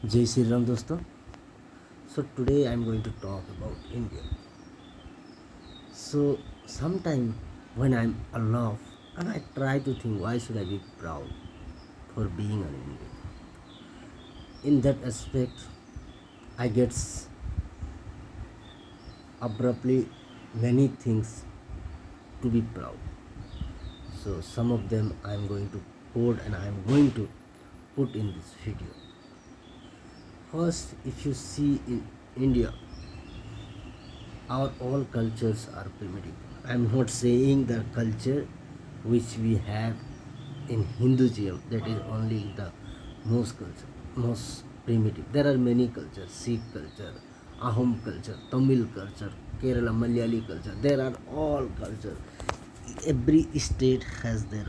जय श्री राम दोस्तों. So today I'm going to talk about India. So sometime when I'm alone and I try to think why should I be proud for being an Indian. In that aspect, I get abruptly many things to be proud. So some of them I'm going to quote and I'm going to put in this video. First, if you see in India, our all cultures are primitive. I'm not saying the culture which we have in Hinduism, that is only the most primitive. There are many cultures: Sikh culture, Ahom culture, Tamil culture, Kerala Malayali culture. There are all culture. Every state has their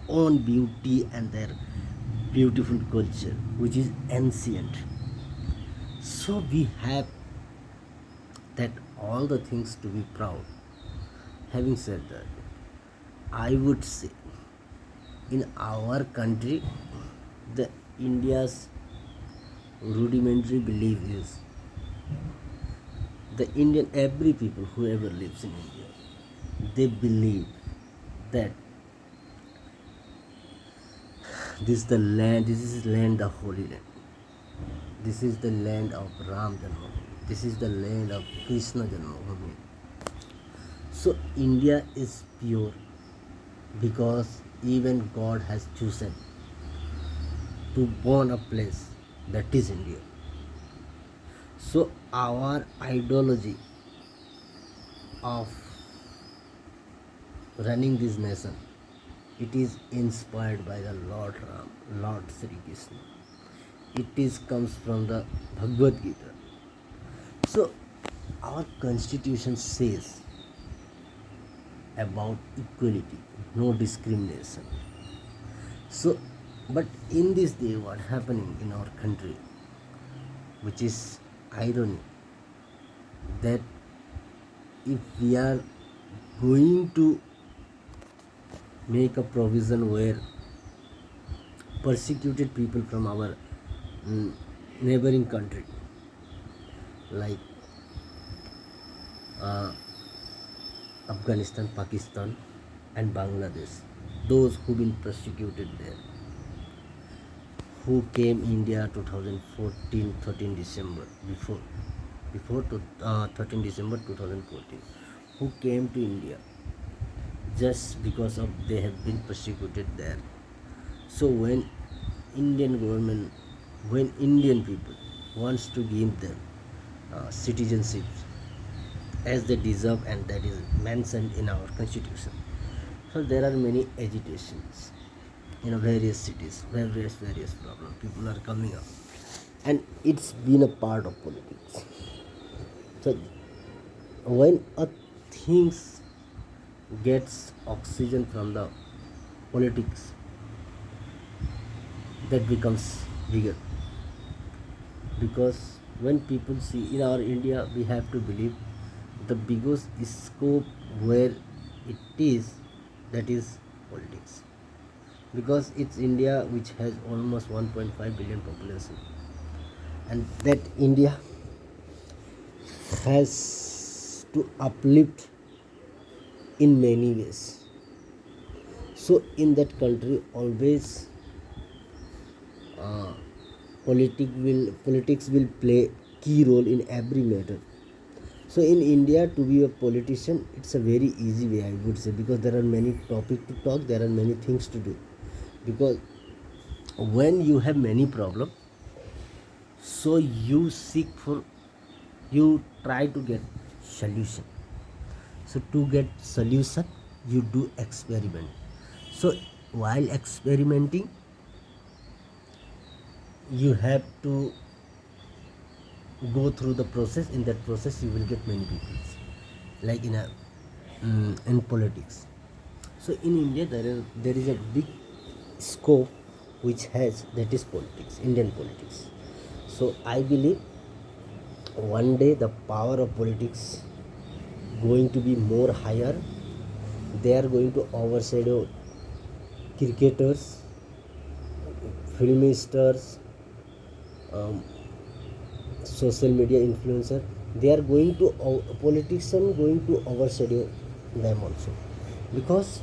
own beauty and their beautiful culture, which is ancient. So we have that all the things to be proud. Having said that, I would say in our country, the India's rudimentary belief is the Indian, every people whoever lives in India, they believe that this is land, the holy land. This is the land of Ram Janmabhoomi. This is the land of Krishna Janmabhoomi. So India is pure because even God has chosen to born a place that is India. So our ideology of running this nation, it is inspired by the Lord Ram, Lord Sri Krishna. It is comes from the Bhagavad Gita. So our constitution says about equality, no discrimination. So, but in this day, what happening in our country, which is irony, that if we are going to make a provision where persecuted people from our neighboring country, like Afghanistan, Pakistan, and Bangladesh, those who been persecuted there, who came India 2014 13 December, before 13 December 2014, who came to India just because of they have been persecuted there. So when Indian government, when Indian people wants to give them citizenship as they deserve, and that is mentioned in our constitution, so there are many agitations in various cities, various problems. People are coming up, and it's been a part of politics. So when a things gets oxygen from the politics, that becomes bigger. Because when people see in our India, we have to believe the biggest scope where it is, that is politics. Because it's India which has almost 1.5 billion population, and that India has to uplift in many ways. So in that country, always uh, politics will play key role in every matter. So in India, to be a politician, it's a very easy way, I would say, because there are many topics to talk, there are many things to do. Because when you have many problems, so you try to get solution. So to get solution, you do experiment. So while experimenting, you have to go through the process. In that process, you will get many people, like in politics. So in India, there is a big scope which has, that is politics, Indian politics. So I believe one day the power of politics going to be more higher. They are going to overshadow cricketers, film stars, um, social media influencer, they are going to politician going to overshadow them also. Because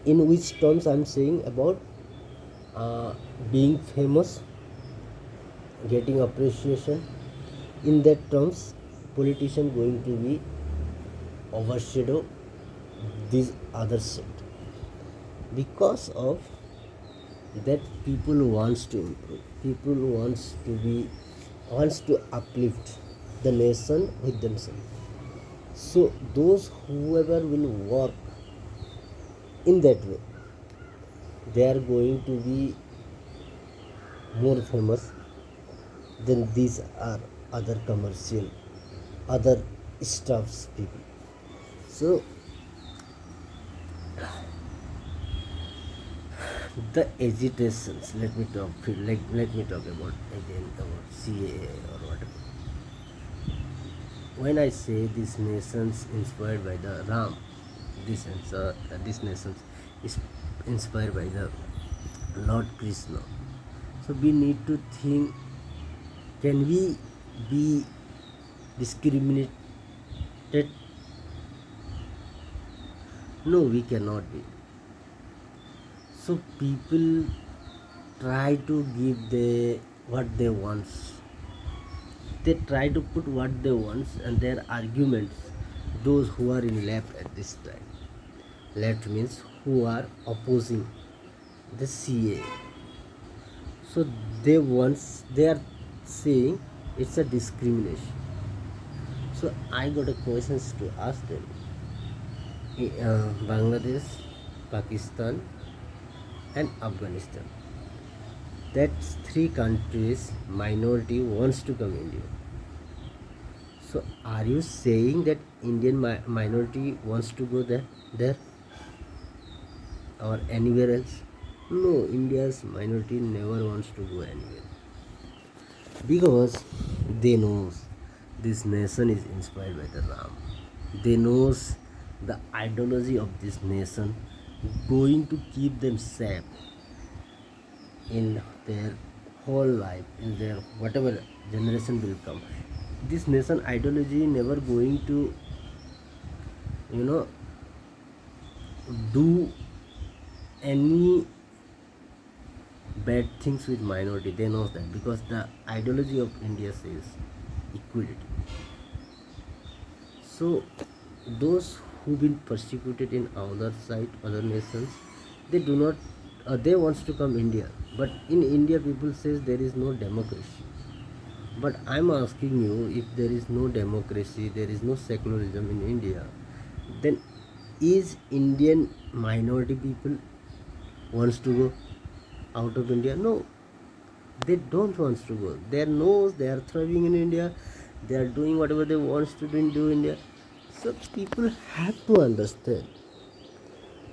in which terms I'm saying about uh, being famous, getting appreciation, in that terms politician going to be overshadow this other set, because of that people wants to improve, people wants to uplift the nation with themselves. So those whoever will work in that way, they are going to be more famous than these are other commercial, other stuffs people. So the agitations, let me talk about again about CAA or whatever. When I say these nations inspired by the Ram, this nations is inspired by the Lord Krishna. So we need to think: can we be discriminated? No, we cannot be. So people try to give what they want. They try to put what they want and their arguments. Those who are in left at this time, left means who are opposing the CA. So they are saying it's a discrimination. So I got a questions to ask them. Bangladesh, Pakistan, and Afghanistan. That's three countries minority wants to come India. So are you saying that Indian minority wants to go there or anywhere else? No, India's minority never wants to go anywhere, because they knows this nation is inspired by the Ram. They knows the ideology of this nation going to keep them safe in their whole life, in their whatever generation will come. This nation ideology never going to, you know, do any bad things with minority. They know that, because the ideology of India says equality. So those who been persecuted in other side, other nations, they do not, they wants to come India. But in India people says there is no democracy. But I'm asking you, if there is no democracy, there is no secularism in India, then is Indian minority people wants to go out of India? No, they don't want to go. They know they are thriving in India. They are doing whatever they want to do in India. So people have to understand.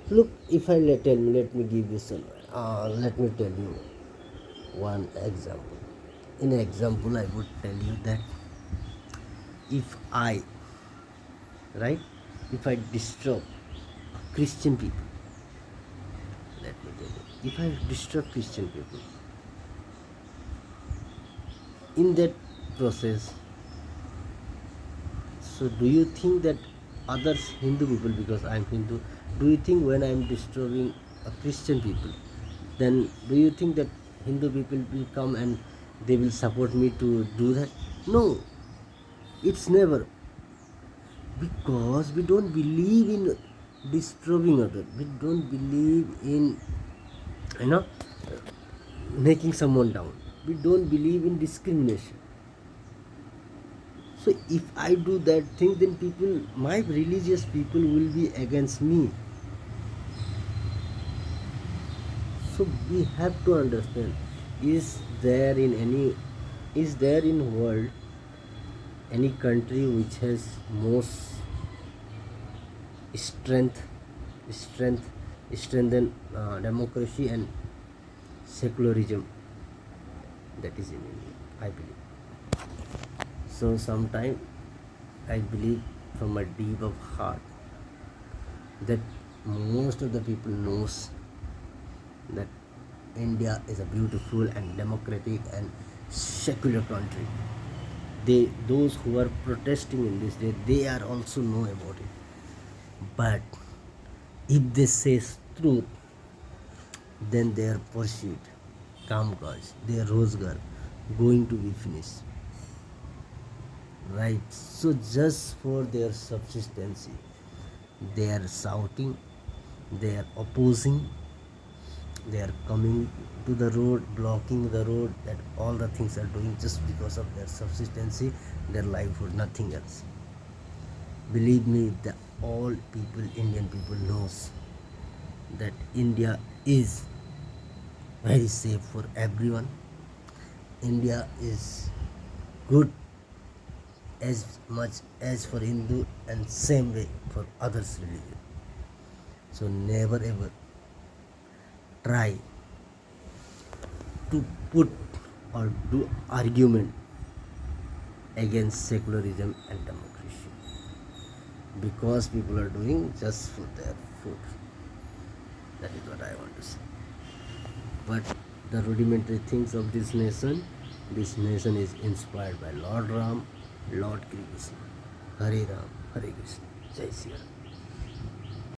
Look, if I let me give you some. Let me tell you one example. In example, I would tell you that if I, right, if I disturb Christian people, let me tell you, if I disturb Christian people, in that process, so do you think that others Hindu people, because I'm Hindu, do you think when I'm disturbing a Christian people, then do you think that Hindu people will come and they will support me to do that? No, it's never. Because we don't believe in disturbing others. We don't believe in, you know, making someone down. We don't believe in discrimination. So if I do that thing, then people, my religious people will be against me. So we have to understand, is there in any, is there in world any country which has most strength strength strengthen democracy and secularism? That is in India, I believe. So sometime I believe from a deep of heart that most of the people knows that India is a beautiful and democratic and secular country. Those who are protesting in this day, they are also know about it. But if they say truth, then their pursuit, kamkaj, their rozgar going to be finished, right? So just for their subsistence, they are shouting, they are opposing, they are coming to the road, blocking the road, that all the things are doing just because of their subsistence, their livelihood, nothing else. Believe me, the all people, Indian people knows that India is very safe for everyone. India is good as much as for Hindu and same way for others religion. So never ever try to put or do argument against secularism and democracy, because people are doing just for their food. That is what I want to say. But the rudimentary things of this nation is inspired by Lord Ram, Lord Krishna. Hare Ram, Hare Krishna. Jai Sri Ram.